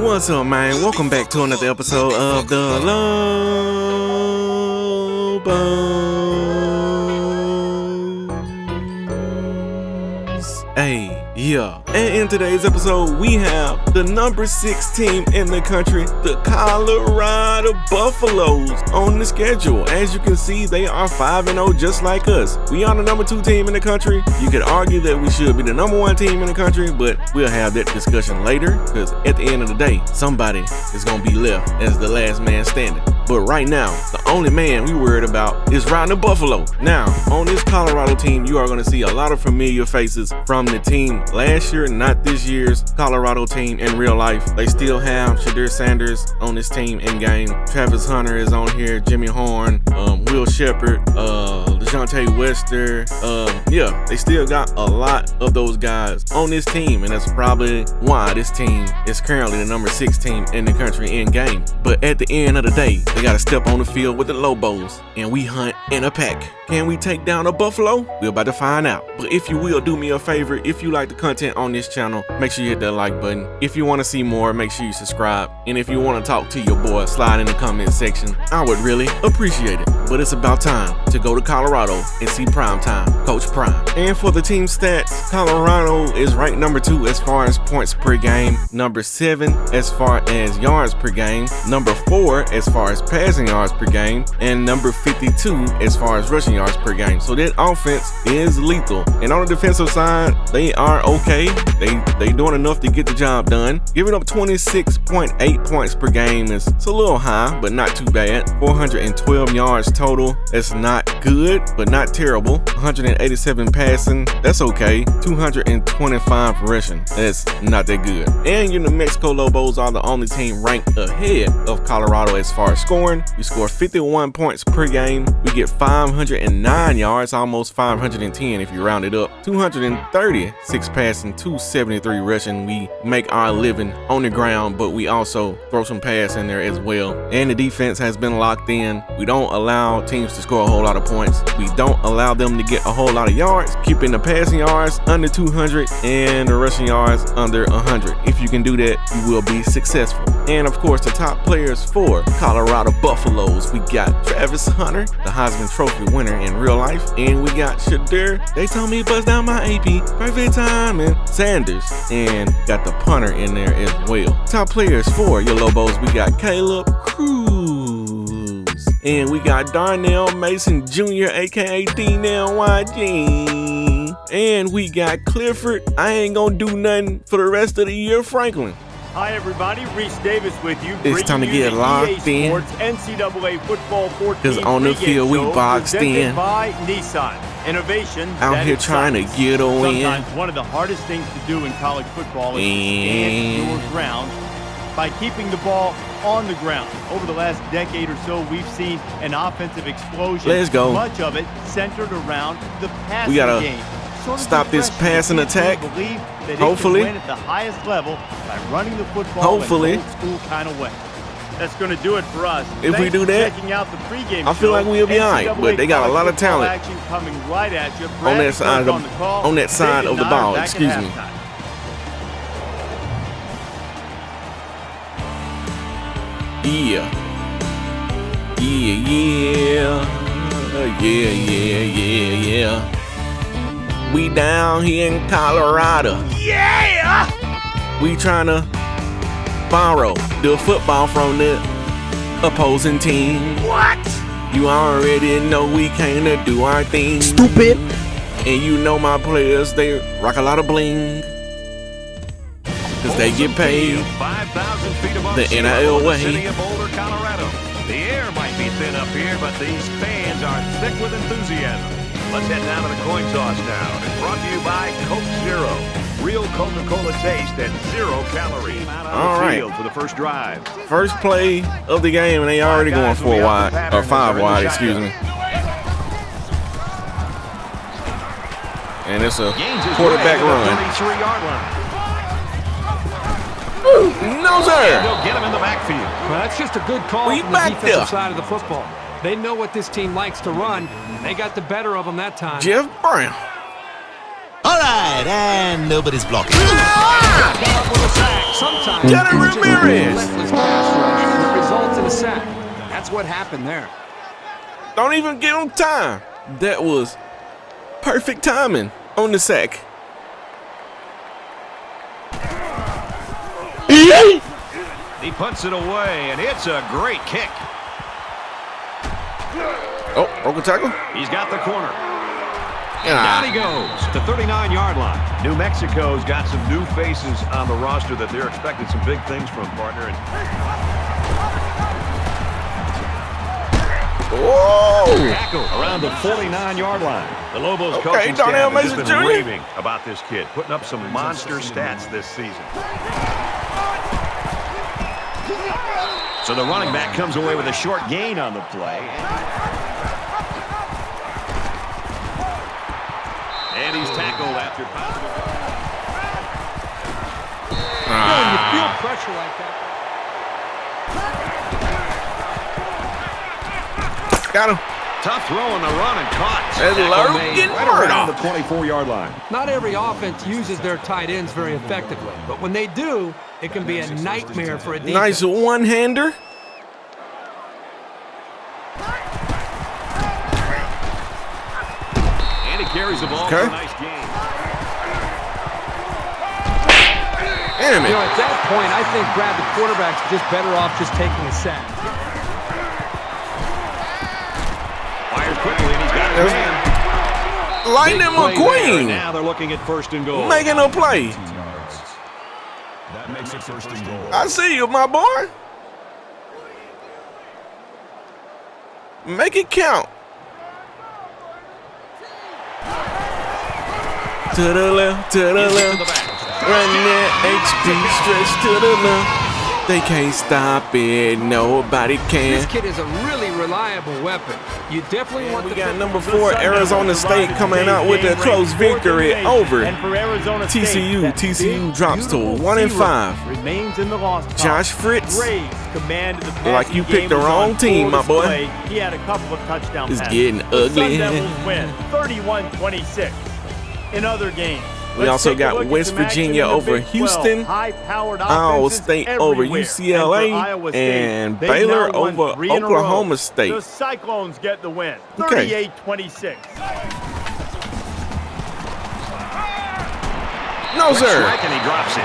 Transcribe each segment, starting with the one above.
What's up, man? Welcome back to another episode of the Lobos. Hey, yeah. And in today's episode, we have the number 6 team in the country, the Colorado Buffaloes, on the schedule. As you can see, they are 5-0 just like us. We are the number 2 team in the country. You could argue that we should be the number 1 team in the country, but we'll have that discussion later, because at the end of the day, somebody is going to be left as the last man standing. But right now, the only man we worried about is riding the Buffalo. Now, on this Colorado team, you are going to see a lot of familiar faces from the team last year, not this year's Colorado team in real life. They still have Shadir Sanders on this team in game. Travis Hunter is on here, Jimmy Horn, Will Shepard, DeJounte Wester. Yeah, they still got a lot of those guys on this team, and that's probably why this team is currently the number 6 team in the country in game. But at the end of the day, they gotta step on the field with the Lobos, and we hunt in a pack. Can we take down a Buffalo? We're about to find out. But if you will, do me a favor. If you like the content on this channel, make sure you hit that like button. If you want to see more, make sure you subscribe. And if you want to talk to your boy, slide in the comment section. I would really appreciate it. But it's about time to go to Colorado and see Prime Time, Coach Prime. And for the team stats, Colorado is ranked number 2 as far as points per game, number 7 as far as yards per game, number 4 as far as passing yards per game, and number 52 as far as rushing yards per game. So that offense is lethal. And on the defensive side, they are okay. They doing enough to get the job done. Giving up 26.8 points per game is a little high, but not too bad. 412 yards total. That's not good, but not terrible. 187 passing. That's okay. 225 rushing. That's not that good. And your New Mexico Lobos are the only team ranked ahead of Colorado as far as scoring. We score 51 points per game. We get 509 yards, almost 510 if you round it up. 236 passing, 273 rushing. We make our living on the ground, but we also throw some pass in there as well. And the defense has been locked in. We don't allow teams to score a whole lot of points. We don't allow them to get a whole lot of yards, keeping the passing yards under 200 and the rushing yards under 100. If you can do that, you will be successful. And of course, the top players for Colorado Buffaloes, we got Travis Hunter, the Heisman Trophy winner in real life, and we got Shadir. They told me bust down my AP, perfect timing. Sanders, and got the punter in there as well. Top players for your Lobos, we got Caleb Cruz, and we got Darnell Mason Jr., aka D-N-Y-G, and we got Clifford. I ain't gonna do nothing for the rest of the year, Franklin. Hi everybody, Reese Davis with you. It's time to get locked in. NCAA Football 14 Cause on the field we boxed in. By Nissan. Innovation out here trying to get a win. Sometimes one of the hardest things to do in college football is to stand your ground by keeping the ball on the ground. Over the last decade or so, we've seen an offensive explosion. Let's go. Much of it centered around the passing game. Stop this passing attack. Hopefully. Win at the highest level by running the football hopefully. in old school kind of way. That's going to do it for us. If we do that, out the pregame I feel like we'll be all right. But they got a lot of talent action coming right at you. on that side of the ball. Excuse me. Yeah. We down here in Colorado. Yeah! We trying to borrow the football from the opposing team. What? You already know we came to do our thing. Stupid. And you know my players, they rock a lot of bling. Cause they get paid 5,000 feet above the NIL way. City of Boulder, Colorado. The air might be thin up here, but these fans are thick with enthusiasm. Let's head down to the coin toss now. And brought to you by Coke Zero. Real Coca-Cola taste and 0 calories. All right. For the first drive. First play of the game, and they already going 4 wide, or 5 wide, excuse me. And it's a quarterback run. 33-yard line. No, sir. They'll get him in the backfield. Well, that's just a good call We from the back defensive there. side of the football. They know what this team likes to run. They got the better of them that time. Jeff Brown. All right. inside, and nobody's blocking. Sometimes Jenna it's just a Ramirez. relentless pass rush that results in a sack. That's what happened there. Don't even give him time. That was perfect timing on the sack. He puts it away, and it's a great kick. Oh, broken tackle. He's got the corner. Ah. Down he goes to 39-yard line. New Mexico's got some new faces on the roster that they're expecting some big things from, partner. Whoa! Tackle around the 49-yard line. The Lobos Okay, coaching Darnell staff has Mason just been Jr. raving about this kid, putting up some monster stats this season. So the running back comes away with a short gain on the play. And he's tackled after positive. You feel pressure like that. Got him. Tough throw on the run and caught. And Tackle Logan made right around the Murdoch. 24-yard line. Not every offense uses their tight ends very effectively, but when they do, it can be a nightmare for a defense. Nice one-hander. And he carries the ball for a nice gain. Damn You know, it. at that point, I think, Brad, the quarterback's just better off just taking a sack. Fires quickly, and he's got his man. Lightning Big play there, and McQueen now they're looking at first and goal. making a play. That makes it first and goal. I see you, my boy. Make it count. To the left, to the Gives it to the left. back. Run that HP stretch to the left. They can't stop it. Nobody This can. kid is a really reliable weapon. You definitely want We the got number 4 Arizona State coming out with a close victory over And for Arizona State, TCU. that TCU big, drops to beautiful 1-5. zero remains in the loss column. Josh Fritz. Graves commanded the passing Like you picked game, the was wrong on team, full my boy. display. He had a couple of touchdown It's passes. getting The ugly. Sun Devils win 31-26 in other games. We Let's also take a got look at West some action Virginia in the over Big 12. Houston, High-powered Iowa offenses State over everywhere. UCLA, And for Iowa State, and they've Baylor now won over 3 in a row. Oklahoma State. The Cyclones get the win, Okay. 38-26. No, sir. Strike, and he drops it.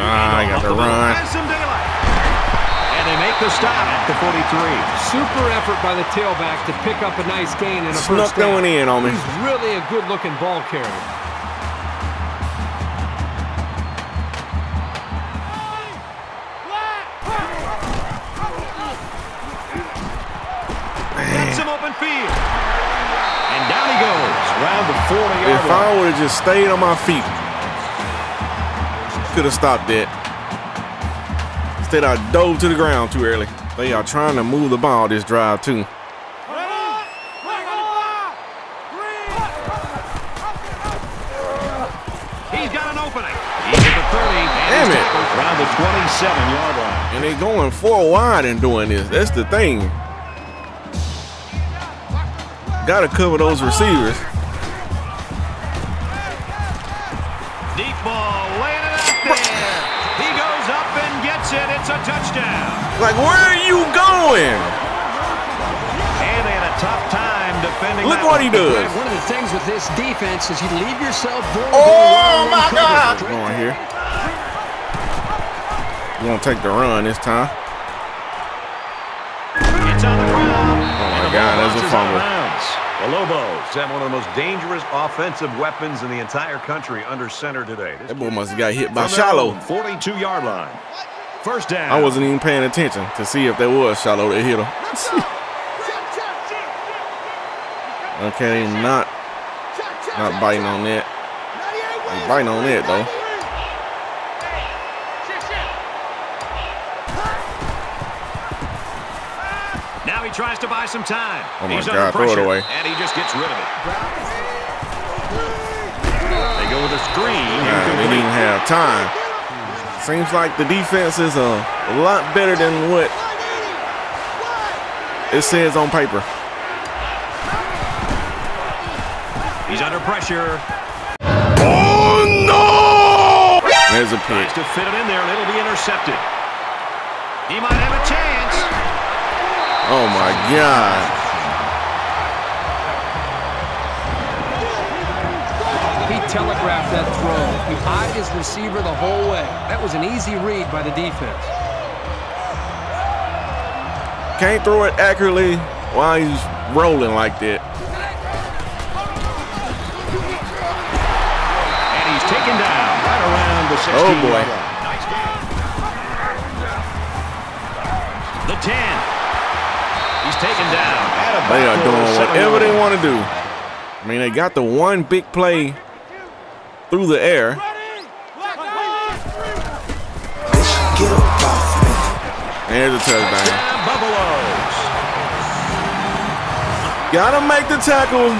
I got to run. Has some daylight. And they make the stop at the 43. super effort by the tailback to pick up a nice gain in a Snuck first that down. one in on me. He's really a good-looking ball carrier. Got some open field. And down he goes. Around the 40-yard If line. I would have just stayed on my feet, could have stopped that. Instead, I dove to the ground too early. They are trying to move the ball this drive, too. He's got an opening. He's at the 30. And Damn he's it. tackled around the 27-yard line. And they going 4 wide and doing this. That's the thing. Got to cover those receivers. Deep ball, laying it out there. He goes up and gets it. It's a touchdown. Like, where are you going? And they had a tough time defending Look that what one. he does. One of the things with this defense is you leave yourself vulnerable. Oh, my God. Going here. You want to take the run this time. It's on the ground. Oh, my God, that's a fumble. The Lobos have one of the most dangerous offensive weapons in the entire country under center today. That boy must have got hit by From their Shallow. own 42-yard line. First down. I wasn't even paying attention to see if there was Shallow that hit him. Okay, not biting on that. I'm biting on that, though. Now he tries to buy some time. Oh, my He's God, under throw it pressure, away. and he just gets rid of it. They go with a screen. They didn't even have time. Seems like the defense is a lot better than what it says on paper. He's under pressure. Oh, no! There's a pick. Tries to fit it in there, and it'll be intercepted. He might have a chance. Oh, my God. He telegraphed that throw. He eyed his receiver the whole way. That was an easy read by the defense. Can't throw it accurately while he's rolling like that. And he's taken down right around the 16. Oh, boy. Nice game. The 10. He's taken down. They are doing whatever they want to do. I mean, they got the one big play through the air. There's a touchdown. Buffaloes. Gotta make the tackle.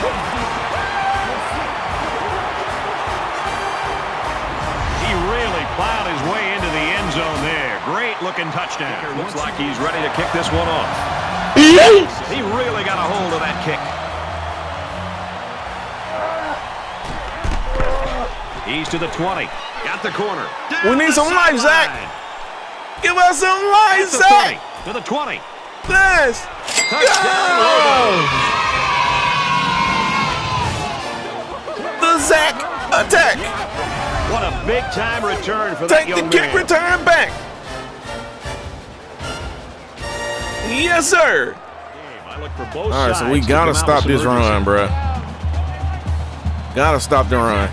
He really plowed his way into the end zone there. Great looking touchdown. Looks like he's ready to kick this one off. He really got a hold of that kick. He's to the 20. Got the corner. We need some life, Zach. Give us some life, Zach. To the 20. Yes. Touchdown. The Zach attack. What a big time return for that Take the young kick man. return back. Yes, sir. I look for both All right, so sides we to gotta come out stop with this some run, urgency. bruh. Gotta stop the run.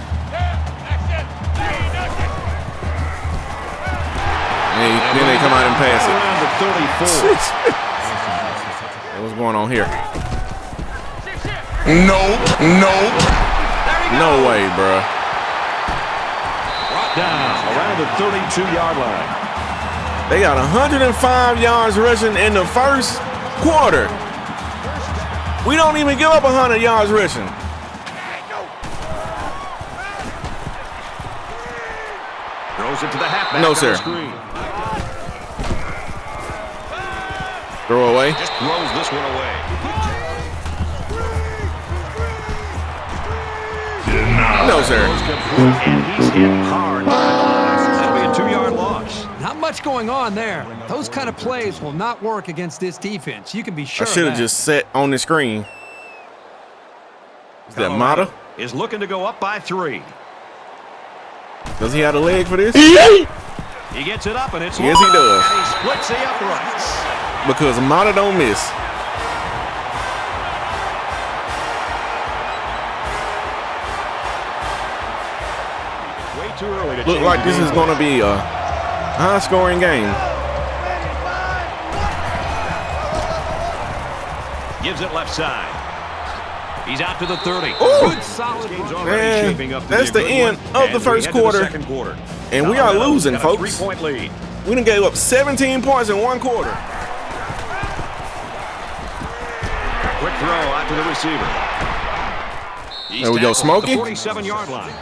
Then they come out and pass it. Around the 34. Hey, what's going on here? Nope. No way, bruh. Brought down around the 32-yard line. They got 105 yards rushing in the first quarter. We don't even give up 100 yards rushing. Throws it to the halfback. No, on the sir. screen. Throw away. Just throws this one away. No, sir. And he's hit hard. That'll be a 2-yard loss. Not much going on there. Those kind of plays will not work against this defense. You can be sure I of should have that. just set on the screen. Is that Mata? Is looking to go up by 3. Does he have a leg for this? He gets it up, and it's Yes, he long, does. And he splits the uprights. Because Mata don't miss. Way too early to Look change like the this is game. going to be a high-scoring game. Gives it left side. He's out to the 30. Ooh. Good solid Game's run. already Man, shaping up to that's be a the good end one. of And the we first head to the quarter. second quarter. And we are Colorado's losing, got a folks. 3-point lead. We done gave up 17 points in one quarter. Quick throw out to the receiver. He's There we go, tackled at Smokey. the 47-yard line.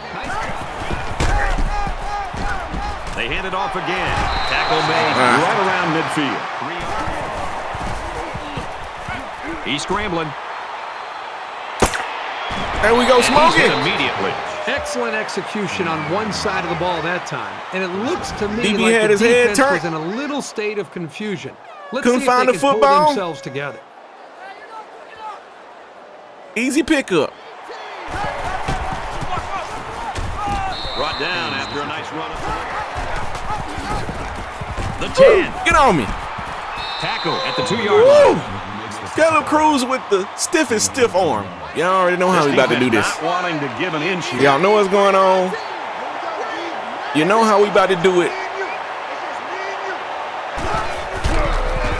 They hand it off again. Tackle made right around midfield. He's scrambling. There we go, He's Smokey. hit immediately. Excellent execution on one side of the ball that time. And it looks to me DB like had the his head defense turned. was in a little state of confusion. Let's Couldn't see if find they the can football. pull themselves together. Easy pickup. Brought down after a nice run up the 10. Get on me. Tackle at the 2-yard line. Woo. Caleb Cruz with the stiffest stiff arm. Y'all already know how we about to do this. Not wanting to give an inch here. Y'all know what's going on. You know how we about to do it.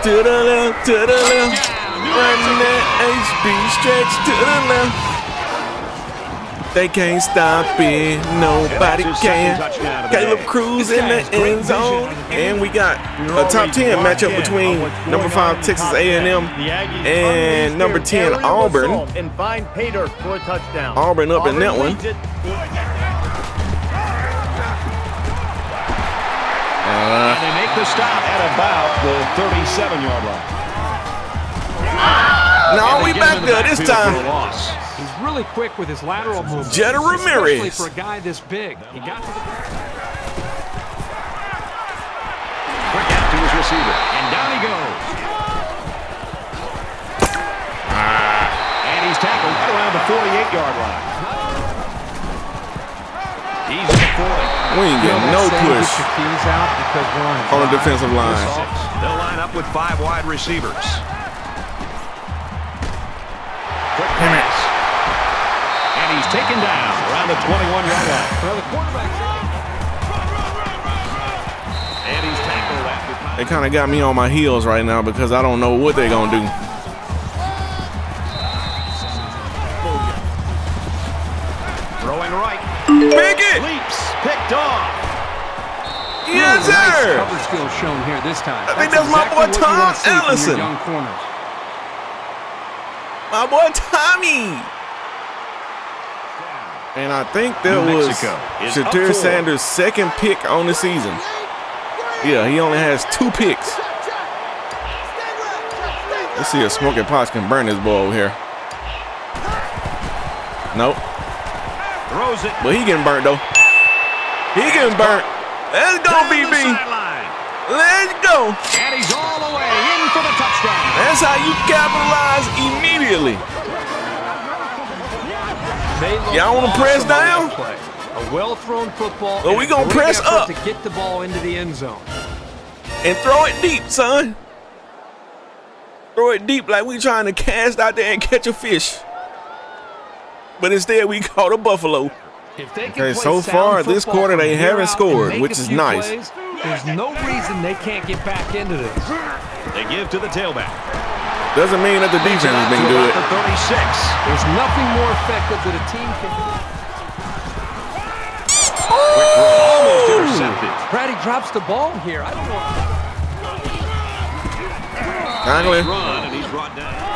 To the left, to the left. Run that HB stretch to the left. They can't stop it. Nobody can. Caleb Cruz in the end zone. And we got a top 10 matchup between number 5 Texas A&M and number 10 Auburn. And find pay dirt for a touchdown. Auburn up in that one. leads it. And they make the stop at about the 37-yard line. No, we back there this time. He's really quick with his lateral movement. Jetta Ramirez. Especially for a guy this big. He got to the Quick out to his receiver. And down he goes. And he's tackled right around the 48-yard line. He's at the 40. We ain't getting no push on the defensive line. They'll line up with 5 wide receivers. Quick pass. And he's taken down around the 21-yard line. Well, the quarterback. And he's tackled after. They kind of got me on my heels right now because I don't know what they're going to do. Throwing right. Pick it! Leaps. Picked off. Yes, Nice sir! cover skills shown here this time. I think that's my boy exactly what you Tom want to see from your Ellison. young corners. My boy Tommy. And I think that New was Mexico is up Shatir 4. Sanders' second pick on the season. Yeah, he only has 2 picks. Let's see if Smoking Pots can burn this ball over here. Nope. Throws it. But he getting burnt, though. He getting burnt. Let's go, Down the BB. sideline. Let's go. And he's all the way in for the touchdown. That's how you capitalize immediately. Y'all want to press down? A well-thrown football. Well, we and a gonna great press effort up. to get the ball into the end zone. And throw it deep, son. Throw it deep like we trying to cast out there and catch a fish. But instead, we caught a buffalo. If they can Okay, play so sound far this football quarter from they here haven't out scored, and make which a is few nice. plays, there's no reason they can't get back into this. They give to the tailback. Doesn't mean that the defense has been good. The 36. There's nothing more effective that a team can do. Almost intercepted. Brady drops the ball here. I don't know. Finally. Run, and he's brought down.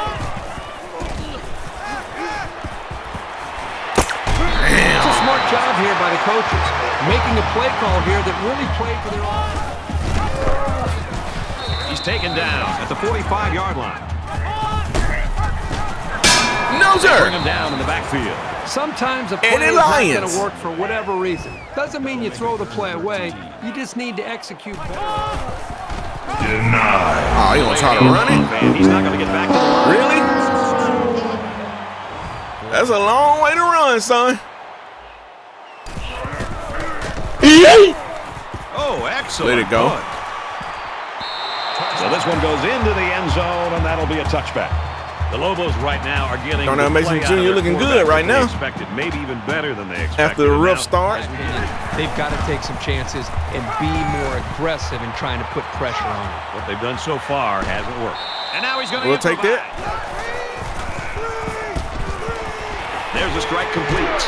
It's a smart job here by the coaches, making a play call here that really played for their offense. He's taken down at the 45-yard line. No, Bring sir. him down in the backfield. Sometimes a play Eddie is not Lyons. going to work for whatever reason. Doesn't mean you throw the play away. You just need to execute better. Oh, you gonna try to run it? And he's not going to get back to the line. Really? That's a long way to run, son. Oh, excellent. Let it go. Punt. So this one goes into the end zone, and that'll be a touchback. The Lobos right now are getting Darnell the Mason play out Jr. of their looking quarterback good right that they now. Expected, maybe even better than they expected. After the And rough now, start. They've got to take some chances and be more aggressive in trying to put pressure on it. what they've done so far hasn't worked. And now he's going to We'll take that. There's a strike complete.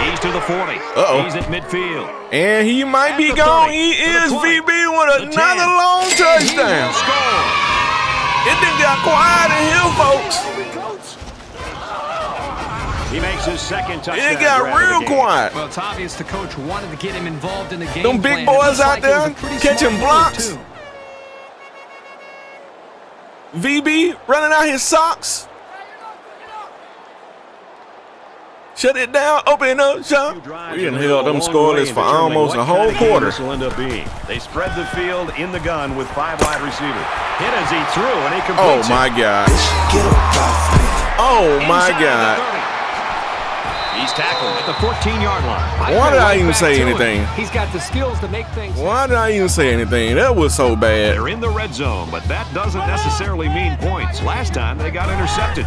He's to the 40. Uh-oh. He's at midfield. And he might be At the gone. 30, He to the is 20, VB with the another 10, long and he touchdown. will score. It done got quiet in here, folks. He makes his second touchdown. It got grab of the real game. quiet. Well, it's obvious the coach wanted to get him involved in the game. Them big plan. It boys looks out like it was there a pretty catching smart move, blocks. too. VB running out his socks. Shut it down, open up, shut. We done held them scoreless for almost a whole quarter. This will end up being. They spread the field in the gun with 5 wide receivers. Hit as he threw, and he Oh completes my it. gosh. Oh my Inside God. the 30. He's tackled at the 14-yard line. Why did I even Back say to him. anything? He's got the skills to make things. Why did I even say anything? That was so bad. They're in the red zone, but that doesn't necessarily mean points. Last time they got intercepted.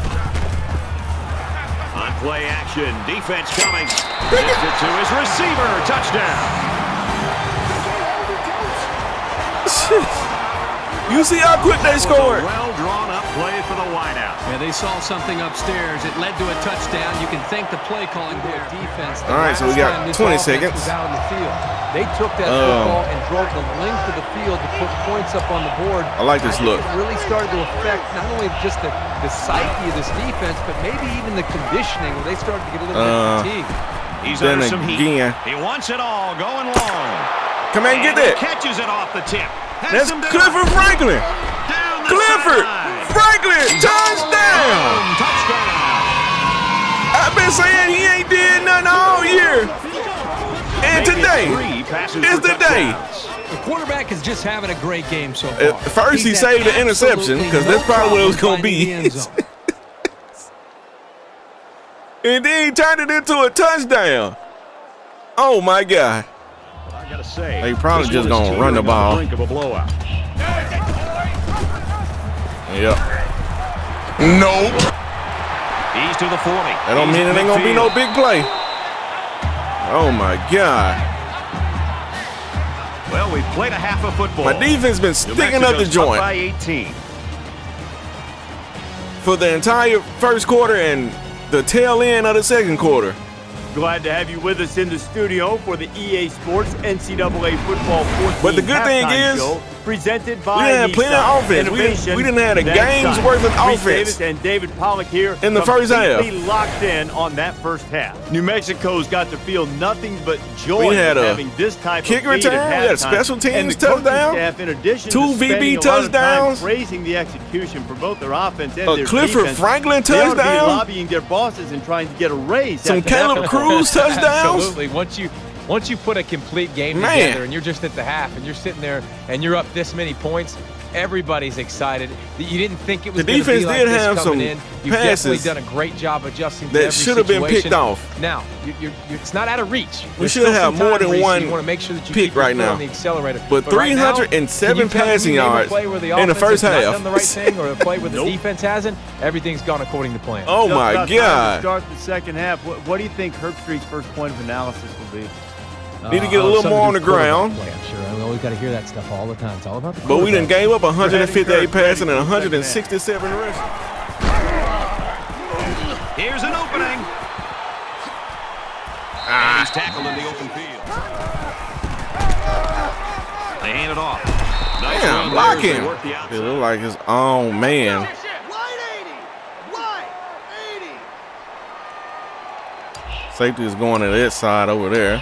On play action, defense coming. Gives it to his receiver. Touchdown. You see how quick they scored. Well drawn up play for the wideout. Yeah, they saw something upstairs. It led to a touchdown. You can thank the play calling there. Defense. All right, so we got 20 seconds. Was out on the field. They took that football and drove the length of the field to put points up on the board. I like this look. It really started to affect not only just the psyche of this defense, but maybe even the conditioning where they started to get a little bit fatigued. He's Then under some heat. again. He wants it all going long. Come on, get And he that. catches it off the tip. Has That's him down. Clifford Franklin. Down Clifford Franklin, touchdown! I've been saying he ain't did nothing all year. And today is the day. The quarterback is just having a great game so far. First, he saved the interception because that's probably what it was going to be. And then he turned it into a touchdown. Oh, my God. I gotta say, they probably just going to run the ball. Brink of a blowout. Yep. Nope. He's to the 40. That don't mean it ain't going to be no big play. Oh, my God. Well, we've played a half of football. My defense been sticking up the joint by 18. for the entire first quarter and the tail end of the second quarter. Glad to have you with us in the studio for the EA Sports NCAA Football 14 But the good thing is, show, presented by we didn't have plenty of offense. We didn't have a game's worth of offense. Davis and David Pollock here in the first half. Locked in on that first half. New Mexico's got to feel nothing but joy we had a having this type kick of lead return. We had special teams touchdown. Staff, in addition 2 to VB touchdowns. Praising the execution for both their offense and their Clifford defense. Franklin They ought to be touchdown. lobbying their bosses and trying to get a raise. Some Caleb Cruz touchdowns. Absolutely. Once you put a complete game together and you're just at the half and you're sitting there and you're up this many points, everybody's excited. You didn't think it was going to be like this have coming some in. You've definitely passes done a great job adjusting to that every should have been picked off. Now, it's not out of reach. We should have more than one you want to make sure that you pick keep your right foot now. on the accelerator. But 307 passing yards in the first half. Done the right thing or a play where the defense hasn't. Everything's gone according to plan. Oh my God! Start the second half. What do you think Herbstreit's first point of analysis will be? Need to get a little more on the ground. I'm sure. We always got to hear that stuff all the time. It's all about the But we done gave up 158 passing and 167 rushing. Here's an opening. And he's tackled in the open field. They hand it off. Nice Damn, blocking. It looked like his own man. Safety is going to that side over there.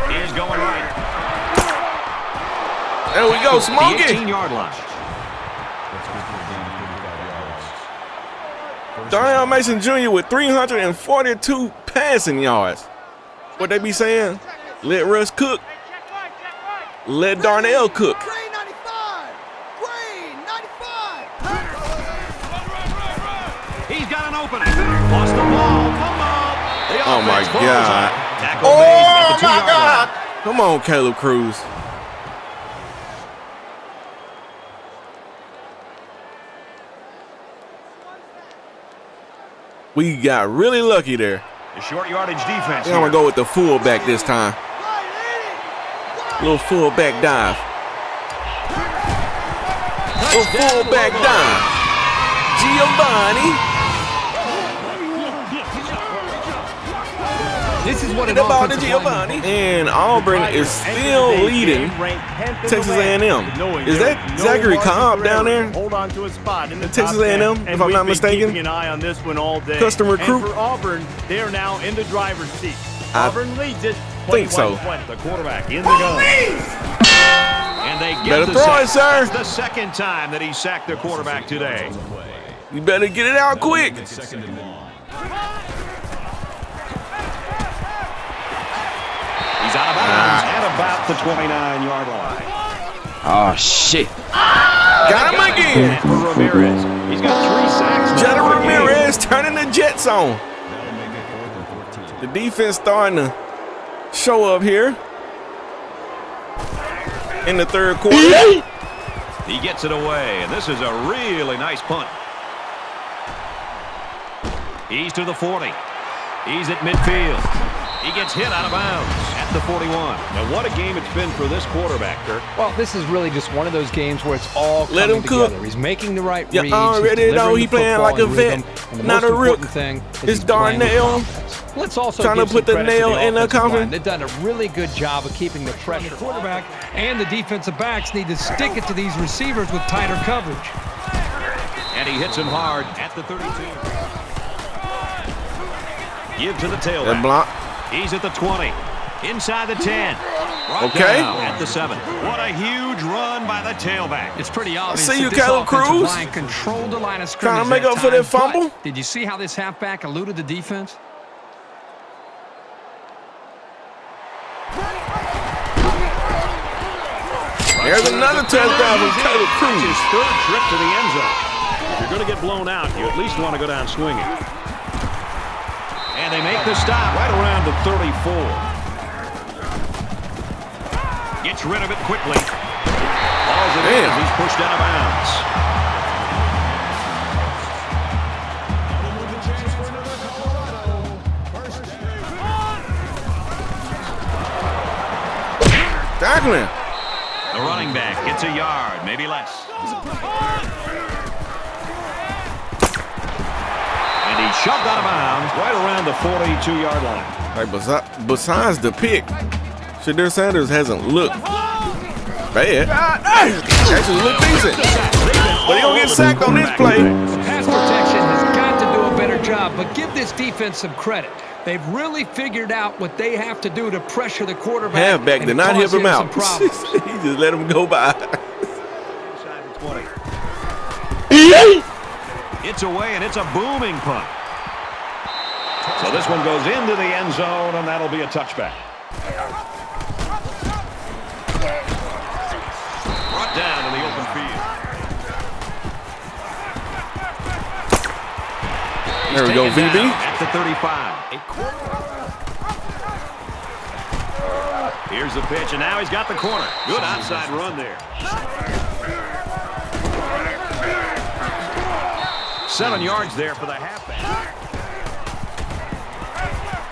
He's going right. There we go, Smokey. 18-yard line. Darnell Mason Jr. with 342 passing yards. What they be saying? Let Russ cook. Let Darnell cook. He's got an opening. Lost the ball. Oh my God. Oh my God. Come on, Caleb Cruz. We got really lucky there. The short yardage defense. I'm going to go with the fullback this time. Little fullback dive. Little fullback dive. Giovanni. This is what the ball to Giovanni. And Auburn is still leading Texas A&M. Is that Zachary Cobb down there? Hold on to a spot in the Texas A&M, if I'm not mistaken. Keeping an eye on this one all day. Custom recruit. And for Auburn, they are now in the driver's seat. Auburn leads it. Think so. The quarterback in the gun. And they get better throw it, sir. That's the second time that he sacked their quarterback today. You better get it out quick. He's out of bounds at about the 29-yard line. Oh, shit. Got him again. For Ramirez. He's got 3 sacks. Jetta Ramirez turning the Jets on. The defense starting to show up here in the third quarter. He gets it away, and this is a really nice punt. He's to the 40. He's at midfield. He gets hit out of bounds at the 41. Now, what a game it's been for this quarterback, Kirk. Well, this is really just one of those games where it's all Let coming him cook. together. He's making the right You reads. already know he playing like a vet, not a rook. It's Darnell Let's also trying to put the nail in the coffin. They've done a really good job of keeping the pressure. The quarterback and the defensive backs need to stick it to these receivers with tighter coverage. And he hits him hard at the 32. Give to the tailback. That block. He's at the 20. Inside the 10. Okay. At the 7. What a huge run by the tailback. It's pretty obvious. I see you, that this Caleb offensive Cruz. line controlled the line of scrimmage Trying to make up for that fumble. But did you see how this halfback eluded the defense? There's another touchdown from Caleb Cruz. His third trip to the end zone. If you're going to get blown out, you at least want to go down swinging. And they make the stop right around the 34. Gets rid of it quickly. Balls it in as he's pushed out of bounds. Tackling. The running back gets a yard, maybe less. And he's shoved out of bounds right around the 42-yard line. Like besides the pick, Shadir Sanders hasn't looked bad. Actually looked decent. But he gonna get sacked on this play. Pass protection has got to do a better job, but give this defense some credit. They've really figured out what they have to do to pressure the quarterback. Halfback did not help him out. He just let him go by. It's away, and it's a booming punt. So this one goes into the end zone, and that'll be a touchback. Brought down in the open field. There we go, VB. At the 35. Here's the pitch, and now he's got the corner. Good outside run there. 7 yards there for the halfback.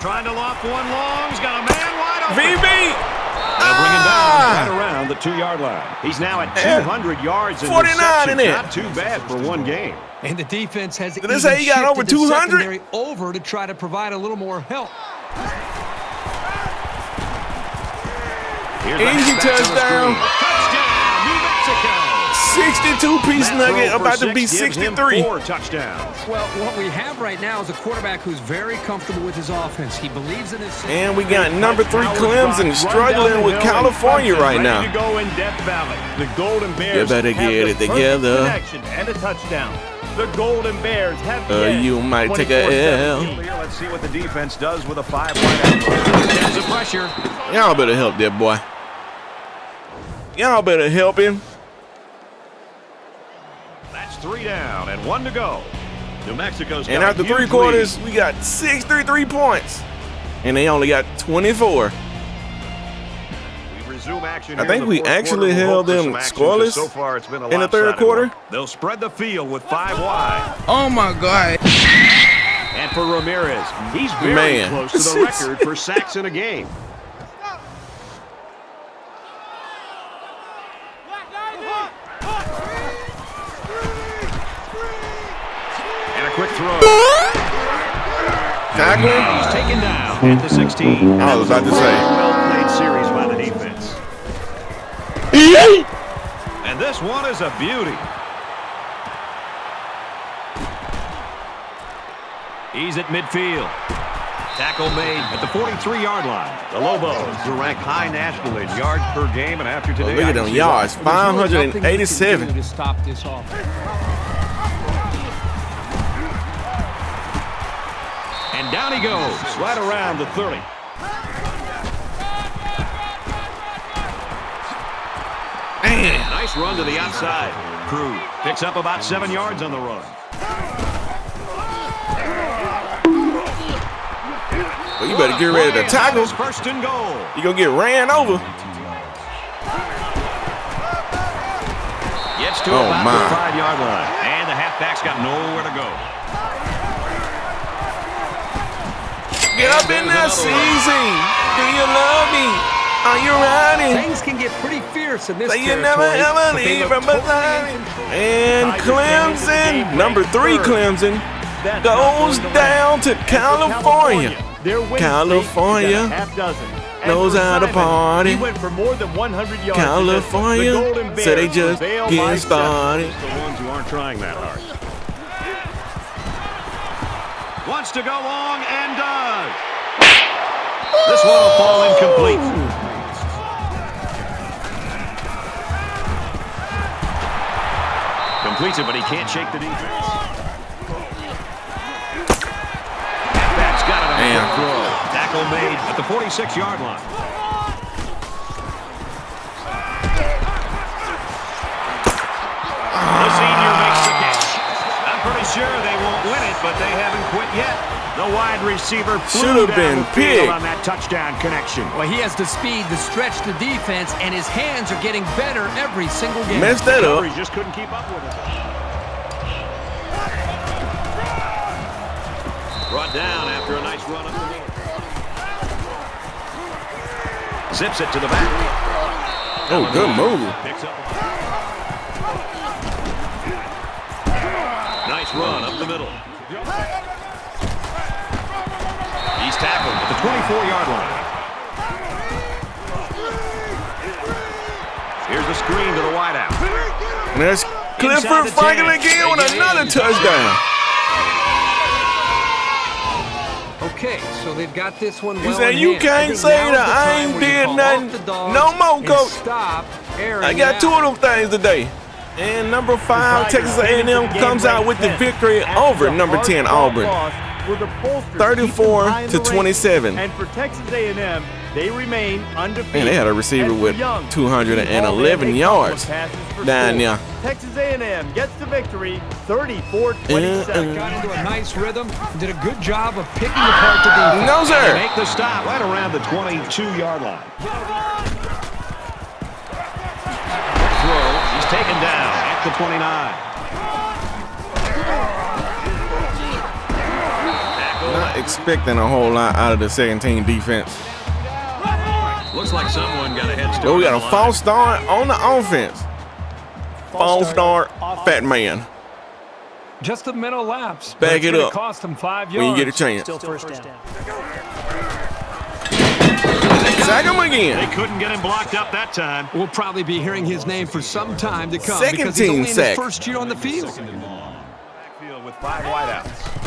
Trying to loft one long. He's got a man wide open. VB. They'll bring him down right around the 2-yard line. He's now at 200 yards in 49 in it. Not too bad for one game. And the defense has Did they say he got over 200? Over to try to provide a little more help. Easy touchdown. Touchdown, New Mexico. 62-piece nugget about to be 63. 4 touchdowns. Well, what we have right now is a quarterback who's very comfortable with his offense. He believes in his... And we got number 3 Clemson struggling with California right now. Ready to go in Death Valley. The Golden Bears You better have get the it together. connection and a touchdown. The Golden Bears have the edge. You might take a L. Let's see what the defense does with a 5 wide out. There's the pressure. Y'all better help that boy. Y'all better help him. That's 3 down and 1 to go. New Mexico's got And after a huge 3 quarters, lead. we got 63 points. And they only got 24. We resume action I think we actually held them scoreless so far, it's been a in the 3rd quarter. They'll spread the field with 5 wide. Oh my God. And for Ramirez, he's very close to the record for sacks in a game. And a quick throw. Tackling. He's taken down at the 16. I was about to say. Well-played series by the defense. And this one is a beauty. He's at midfield. Tackle made at the 43-yard line. The Lobos are ranked high nationally in yards per game, and after today, Look at them yards, 587. To stop this offense. And down he goes, right around the 30. Man. Nice run to the outside. Cruz picks up about 7 yards on the run. Well, you better get ready to tackle. First and goal. You gonna get ran over. Gets to about the 5-yard line. And the halfback's got nowhere to go. Get up in there, CZ. Do you love me? Are you riding? Things can get pretty fierce in this Say you territory. never ever leave from behind. And Clemson, number 3 Clemson, goes down to California. California knows how to party. He went for more than 100 yards. California, so they just getting started. The ones who aren't trying that hard. Wants to go long and does. This one will fall incomplete. needs it, but he can't shake the defense. That's got it on the throw. Tackle made at the 46-yard line. The senior makes the catch. I'm pretty sure they won't win it, but they haven't quit yet. The wide receiver should have been picked on that touchdown connection. Well, he has the speed to stretch the defense, and his hands are getting better every single game. Messed that up. He just couldn't keep up with it. Brought down after a nice run up the middle. Zips it to the back. Oh, good move. Picks up. Nice run up the middle. He's tackled at the 24-yard line. Here's the screen to the wideout. And there's Clifford Franklin again with another touchdown. Okay, so they've got this one well. You say you can't say that I ain't did nothing no more, coach. I got 2 of them things today. And number 5, Texas A&M comes out with the victory over number 10, Auburn. 34-27. And for Texas A&M, they remain undefeated. And they had a receiver with 211 yards down there. Texas A&M gets the victory, 34-27. Got into a nice rhythm, did a good job of picking apart the defense. No, sir. They make the stop right around the 22-yard line. Throw, he's taken down at the 29. Not expecting a whole lot out of the second team defense. Looks like someone got a head start. But we got a false start on the offense. False start, fat man. Just a mental lapse. Back it up. Cost them 5 yards. When you get a chance. Still first down. Sack him again. They couldn't get him blocked up that time. We'll probably be hearing his name for some time to come. Second because he's team only in sack. his first year on the field. Backfield with 5 wideouts.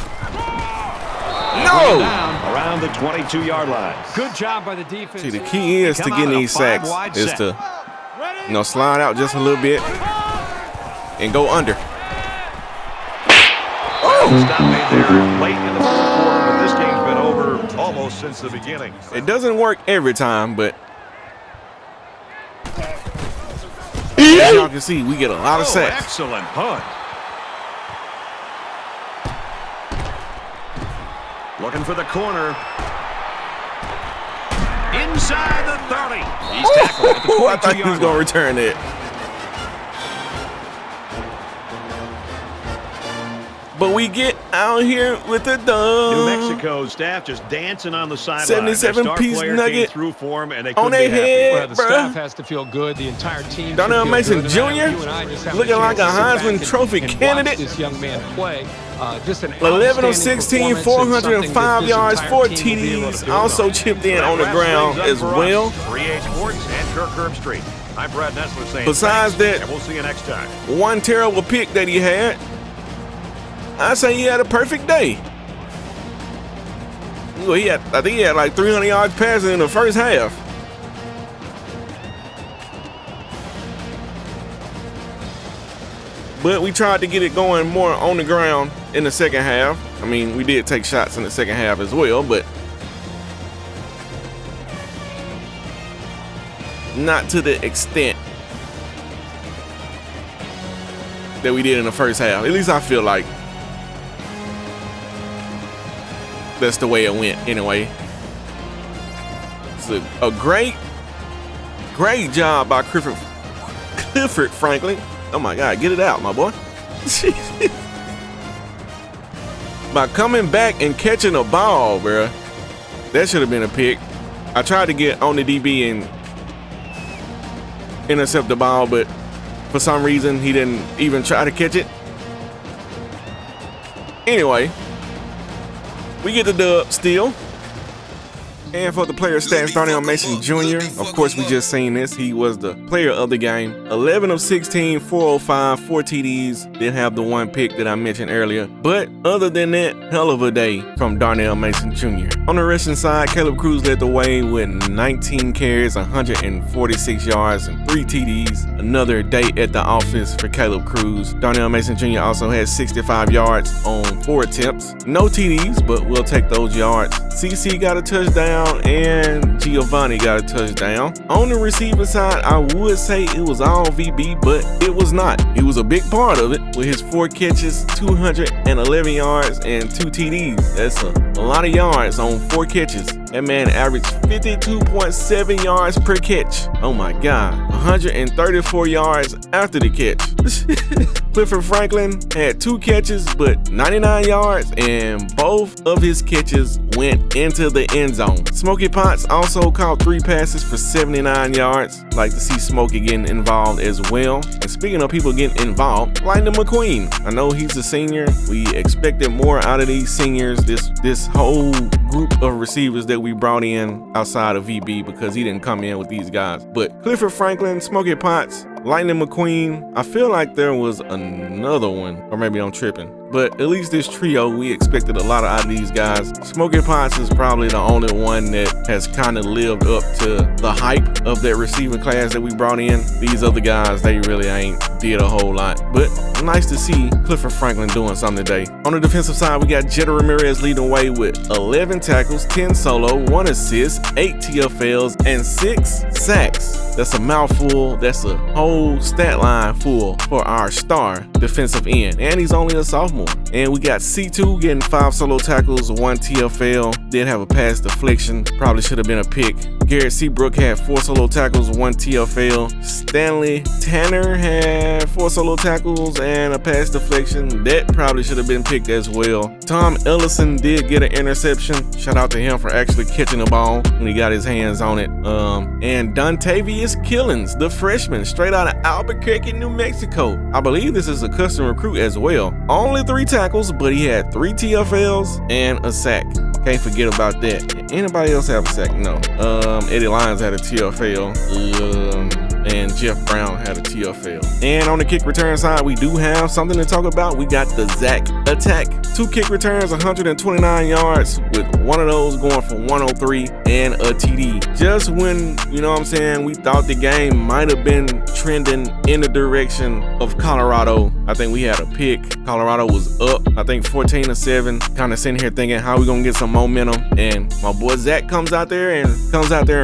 No! Down around the 22-yard line. Good job by the defense. See, the key is to get these sacks is to, slide out just a little bit and go under. Oh! Stop made there late in the fourth quarter, but this game's been over almost since the beginning. It doesn't work every time, but as y'all can see, we get a lot of sacks. Excellent punt. Looking for the corner. Inside the 30. He's tackled at the 22-yard line. I thought he was going to return it. But we get out here with the dub. New Mexico staff just dancing on the sideline. 77-piece nugget through for him, and they on their head, well, the staff has to feel good. The entire team. Darnell Mason Jr. looking like a Heisman Trophy candidate. This young man play. Just an 11 of 16, 405 yards, 4 TDs. Also chipped in on the ground as well. 3A Sports and Kirk Herbstreit. I'm Brad Nessler saying besides that, and we'll see you next time. One terrible pick that he had. I say he had a perfect day. Well, I think he had like 300 yards passing in the first half. But we tried to get it going more on the ground in the second half. I mean, we did take shots in the second half as well, but not to the extent that we did in the first half. At least I feel like that's the way it went anyway. It's a great job by Clifford Franklin. Oh my God, get it out, my boy. By coming back and catching a ball, bro. That should have been a pick. I tried to get on the DB and intercept the ball, but for some reason he didn't even try to catch it. Anyway, we get the dub still. And for the player stats, Darnell Mason Jr., of course, we just seen this. He was the player of the game. 11 of 16, 405, 4 TDs. Didn't have the one pick that I mentioned earlier. But other than that, hell of a day from Darnell Mason Jr. On the rushing side, Caleb Cruz led the way with 19 carries, 146 yards, and 3 TDs. Another day at the office for Caleb Cruz. Darnell Mason Jr. also had 65 yards on 4 attempts. No TDs, but we'll take those yards. CC got a touchdown and Giovanni got a touchdown. On the receiving side, I would say it was all VB, but it was not. He was a big part of it with his 4 catches, 211 yards, and 2 TDs. That's a lot of yards on 4 catches. That man averaged 52.7 yards per catch. Oh my God. 134 yards after the catch. Clifford Franklin had 2 catches, but 99 yards, and both of his catches went into the end zone. Smokey Potts also caught 3 passes for 79 yards. Like to see Smokey getting involved as well. And speaking of people getting involved, Lightning McQueen. I know he's a senior. We expected more out of these seniors. This whole group of receivers that we brought in outside of VB, because he didn't come in with these guys. But Clifford Franklin, Smokey Potts, Lightning McQueen, I feel like there was another one, or maybe I'm tripping. But at least this trio, we expected a lot out of these guys. Smokey Potts is probably the only one that has kind of lived up to the hype of that receiving class that we brought in. These other guys, they really ain't did a whole lot. But nice to see Clifford Franklin doing something today. On the defensive side, we got Jetta Ramirez leading the way with 11 tackles, 10 solo, 1 assist, 8 TFLs, and 6 sacks. That's a mouthful. That's a whole stat line full for our star defensive end. And he's only a sophomore. And we got C2 getting 5 solo tackles, 1 TFL. Did have a pass deflection. Probably should have been a pick. Garrett Seabrook had 4 solo tackles, 1 TFL. Stanley Tanner had 4 solo tackles and a pass deflection. That probably should have been picked as well. Tom Ellison did get an interception. Shout out to him for actually catching the ball when he got his hands on it. And Dontavius Killings, the freshman, straight out of Albuquerque, New Mexico. I believe this is a custom recruit as well. Only 3 tackles, but he had 3 TFLs and a sack. Can't forget about that. Did anybody else have a sack? No. Eddie Lyons had a TFL. And Jeff Brown had a TFL. And on the kick return side, we do have something to talk about. We got the Zach attack. 2 kick returns, 129 yards, with one of those going for 103 and a TD. Just when, you know what I'm saying, we thought the game might have been trending in the direction of Colorado. I think we had a pick. Colorado was up, I think 14-7. Kind of sitting here thinking how we gonna get some momentum. And my boy Zach comes out there and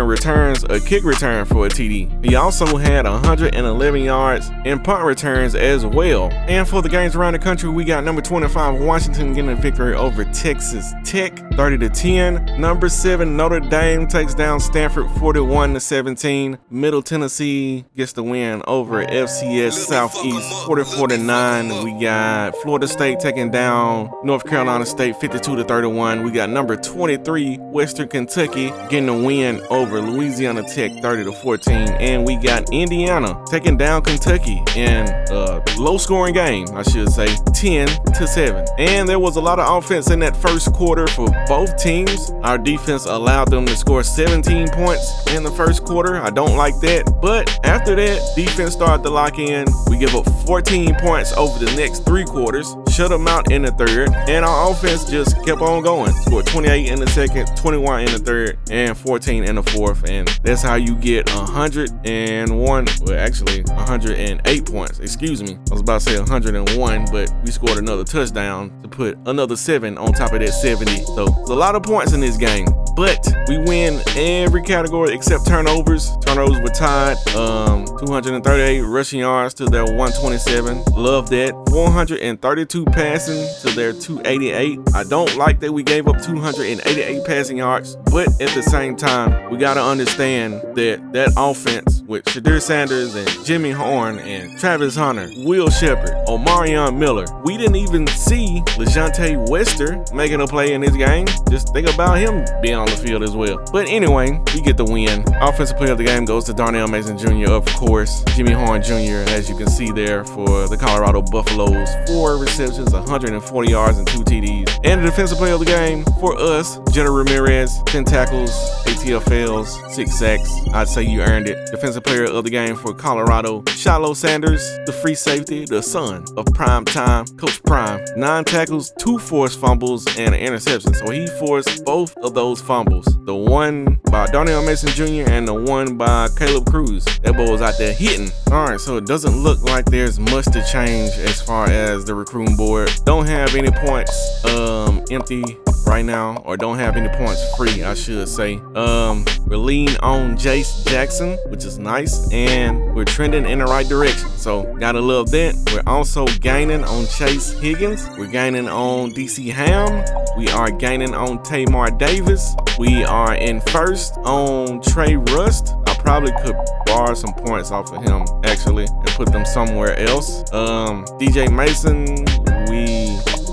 returns a kick return for a TD. He also had 111 yards in punt returns as well. And for the games around the country, we got number 25 Washington getting a victory over Texas Tech 30-10. Number 7 Notre Dame takes down Stanford 41-17. Middle Tennessee gets the win over FCS Southeast 44-9. We got Florida State taking down North Carolina State 52-31. We got number 23 Western Kentucky getting a win over Louisiana Tech 30-14. And we got Indiana taking down Kentucky in a low-scoring game, I should say, 10-7. And there was a lot of offense in that first quarter for both teams. Our defense allowed them to score 17 points in the first quarter. I don't like that. But after that, defense started to lock in. We give up 14 points over the next 3 quarters, shut them out in the third, and our offense just kept on going. Scored 28 in the second, 21 in the third, and 14 in the fourth. And that's how you get 108 points. Excuse me. I was about to say 101, but we scored another touchdown to put another 7 on top of that 70. So there's a lot of points in this game, but we win every category except turnovers. Turnovers were tied. 238 rushing yards to their 127. Love that. 432 passing to their 288. I don't like that we gave up 288 passing yards, but at the same time, we got to understand that offense with Shadir Sanders and Jimmy Horn and Travis Hunter, Will Shepard, Omarion Miller. We didn't even see LeJontay Wester making a play in this game. Just think about him being on the field as well. But anyway, we get the win. Offensive player of the game goes to Darnell Mason Jr., of course. Jimmy Horn Jr., as you can see there, for the Colorado Buffaloes. 4 receptions, 140 yards, and 2 TDs. And the defensive player of the game for us, Jetta Ramirez, 10 tackles, ATFLs, 6 sacks. I'd say you earned it. Defensive player of the game for Colorado, Shiloh Sanders, the free safety, the son of Prime Time, Coach Prime. 9 tackles, 2 forced fumbles, and an interception. So he forced both of those fumbles. The one by Darnell Mason Jr. and the one by Caleb Cruz. That boy was out there hitting. All right, so it doesn't look like there's much to change as far as the recruiting board. Don't have any points empty right now, or don't have any points free, I should say. We're leaning on Jace Jackson, which is nice, and we're trending in the right direction. So gotta love that. We're also gaining on Chase Higgins. We're gaining on DC Ham. We are gaining on Tamar Davis. We are in first on Trey Rust. I probably could borrow some points off of him actually and put them somewhere else. DJ Mason,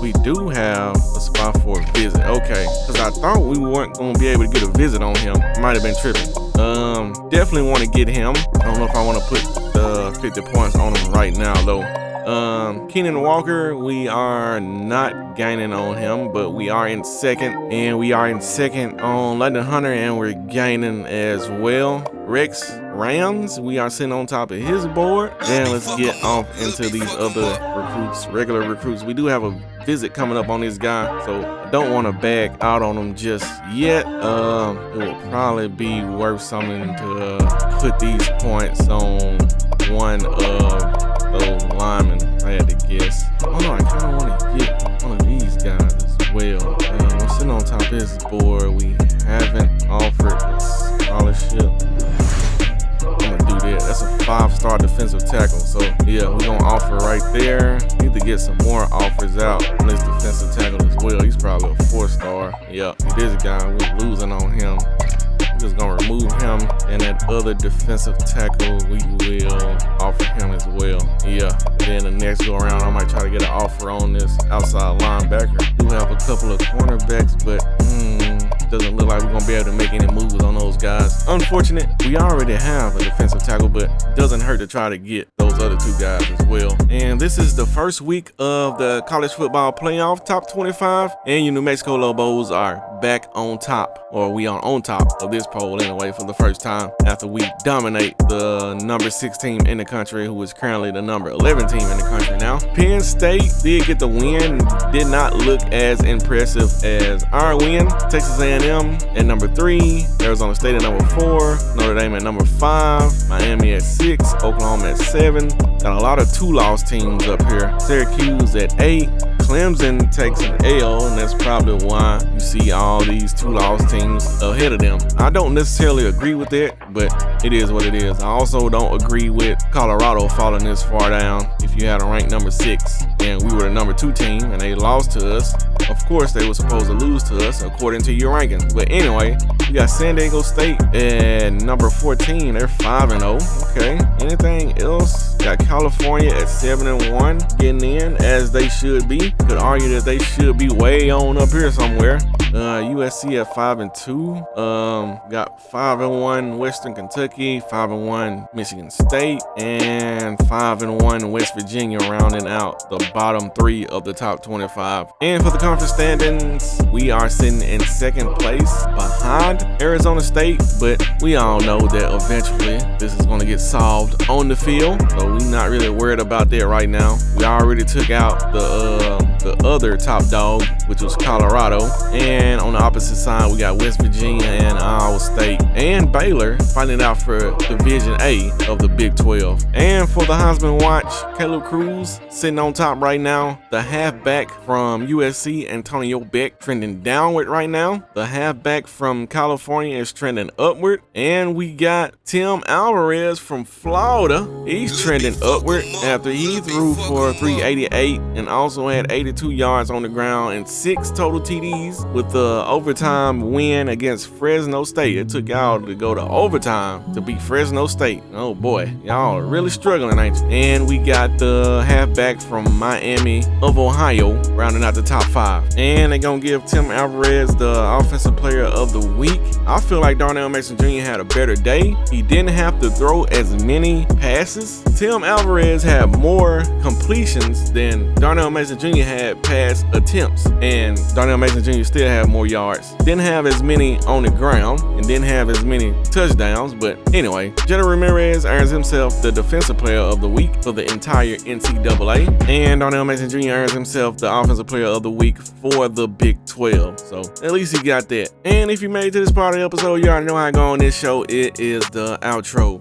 we do have a spot for a visit. Okay, because I thought we weren't going to be able to get a visit on him. Might have been tripping. Definitely want to get him. I don't know if I want to put 50 points on him right now though. Keenan Walker, we are not gaining on him, but we are in second, and we are in second on London Hunter, and we're gaining as well. Rex Rams, we are sitting on top of his board. And let's get off into these other recruits, regular recruits. We do have a visit coming up on this guy, so I don't want to back out on him just yet. It will probably be worth something to put these points on one of those linemen, I had to guess. Oh no, I kind of want to get one of these guys as well. We're sitting on top of his board. We haven't offered a scholarship. I'm gonna do that. That's a 5-star defensive tackle. So yeah, we're gonna offer right there. Need to get some more offers out on this defensive tackle as well. He's probably a 4-star. Yeah, this guy, we're losing on him. We're just gonna remove him, and that other defensive tackle we will offer him as well. Yeah, and then the next go around I might try to get an offer on this outside linebacker. We do have a couple of cornerbacks, but doesn't look like we're gonna be able to make any moves on those guys. Unfortunate, we already have a defensive tackle, but it doesn't hurt to try to get those other 2 guys as well. And this is the first week of the college football playoff top 25, and your New Mexico Lobos are back on top, or we are on top of this poll anyway for the first time after we dominate the number 6 team in the country, who is currently the number 11 team in the country now. Penn State did get the win, did not look as impressive as our win. Texas A&M at number 3, Arizona State at number 4, Notre Dame at number 5, Miami at 6, Oklahoma at 7. Got a lot of 2-loss teams up here. Syracuse at 8. Clemson takes an L, and that's probably why you see all these 2-loss teams ahead of them. I don't necessarily agree with that, but it is what it is. I also don't agree with Colorado falling this far down. If you had a ranked number 6 and we were the number 2 team and they lost to us, of course they were supposed to lose to us according to your rankings. But anyway, we got San Diego State at number 14. They're 5-0. Okay. Anything else? Got California at 7-1, getting in as they should be. Could argue that they should be way on up here somewhere. USC at 5-2. Got 5-1 Western Kentucky, 5-1 Michigan State, and 5-1 West Virginia, rounding out the bottom 3 of the top 25. And for the conference standings, we are sitting in second place behind Arizona State, but we all know that eventually this is going to get solved on the field, so we're not really worried about that right now. We already took out the other top dog, which was Colorado, and on the opposite side we got West Virginia and Iowa State and Baylor fighting it out for Division A of the Big 12. And for the Heisman watch, Caleb Cruz sitting on top right now. The halfback from USC, Antonio Beck, trending downward right now. The halfback from California is trending upward, and we got Tim Alvarez from Florida. He's trending upward after he threw for 388 and also had 82 yards on the ground and 6 total TDs with the overtime win against Fresno State. It took y'all to go to overtime to beat Fresno State. Oh boy, y'all are really struggling, ain't you? And we got the halfback from Miami of Ohio rounding out the top 5. And they're gonna give Tim Alvarez the offensive player of the week. I feel like Darnell Mason Jr. had a better day. He didn't have to throw as many passes. Tim Alvarez had more completions than Darnell Mason Jr. had pass attempts, and Darnell Mason Jr. still had more yards. Didn't have as many on the ground, and didn't have as many touchdowns. But anyway, Jenna Ramirez earns himself the Defensive Player of the Week for the entire NCAA, and Darnell Mason Jr. earns himself the Offensive Player of the Week for the Big 12. So at least he got that. And if you made it to this part of the episode, you already know how I go on this show. It is the outro.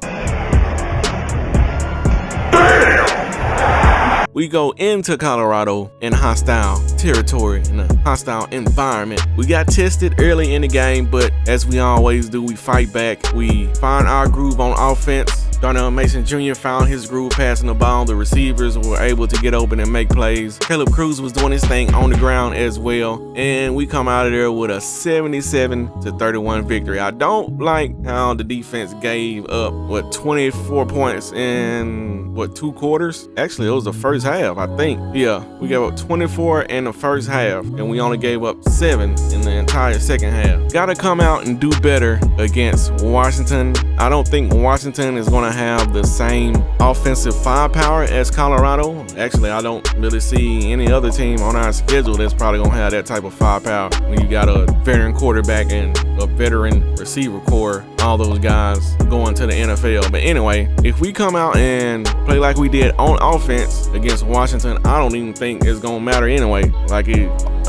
We go into Colorado in hostile territory, in a hostile environment. We got tested early in the game, but as we always do, we fight back. We find our groove on offense. Darnell Mason Jr. found his groove passing the ball. The receivers were able to get open and make plays. Caleb Cruz was doing his thing on the ground as well. And we come out of there with a 77-31 victory. I don't like how the defense gave up, 24 points in, 2 quarters? Actually, it was the first half, I think. Yeah, we gave up 24 in the first half, and we only gave up 7 in the entire second half. Gotta come out and do better against Washington. I don't think Washington is going to have the same offensive firepower as Colorado. Actually, I don't really see any other team on our schedule that's probably going to have that type of firepower when you got a veteran quarterback and a veteran receiver core, all those guys going to the NFL. But anyway, if we come out and play like we did on offense against Washington, I don't even think it's going to matter anyway.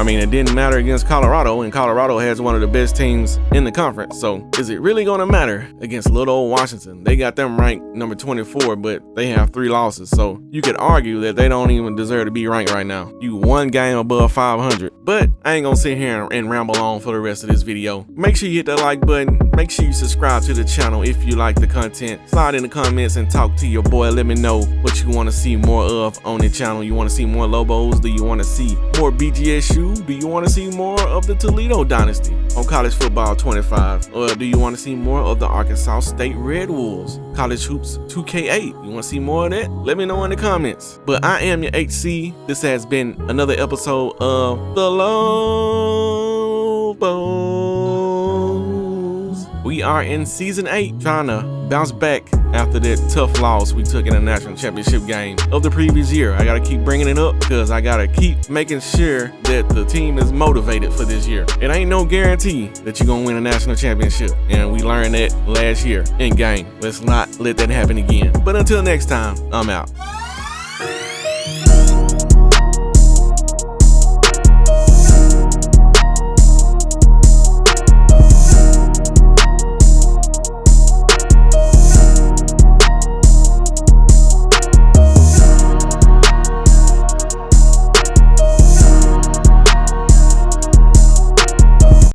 It didn't matter against Colorado, and Colorado has one of the best teams in the conference. So is it really going to matter against little old Washington? They got them ranked number 24, but they have 3 losses. So you could argue that they don't even deserve to be ranked right now. You one game above 500. But I ain't going to sit here and ramble on for the rest of this video. Make sure you hit that like button. Make sure you subscribe to the channel if you like the content. Slide in the comments and talk to your boy. Let me know what you want to see more of on the channel. You want to see more Lobos? Do you want to see more BGSU? Do you want to see more of the Toledo Dynasty on College Football 25? Or do you want to see more of the Arkansas State Red Wolves? College Hoops 2K8. You want to see more of that? Let me know in the comments. But I am your HC. This has been another episode of the Lobos. We are in season 8, trying to bounce back after that tough loss we took in the national championship game of the previous year. I gotta keep bringing it up because I gotta keep making sure that the team is motivated for this year. It ain't no guarantee that you're gonna win a national championship, and we learned that last year in game. Let's not let that happen again. But until next time, I'm out.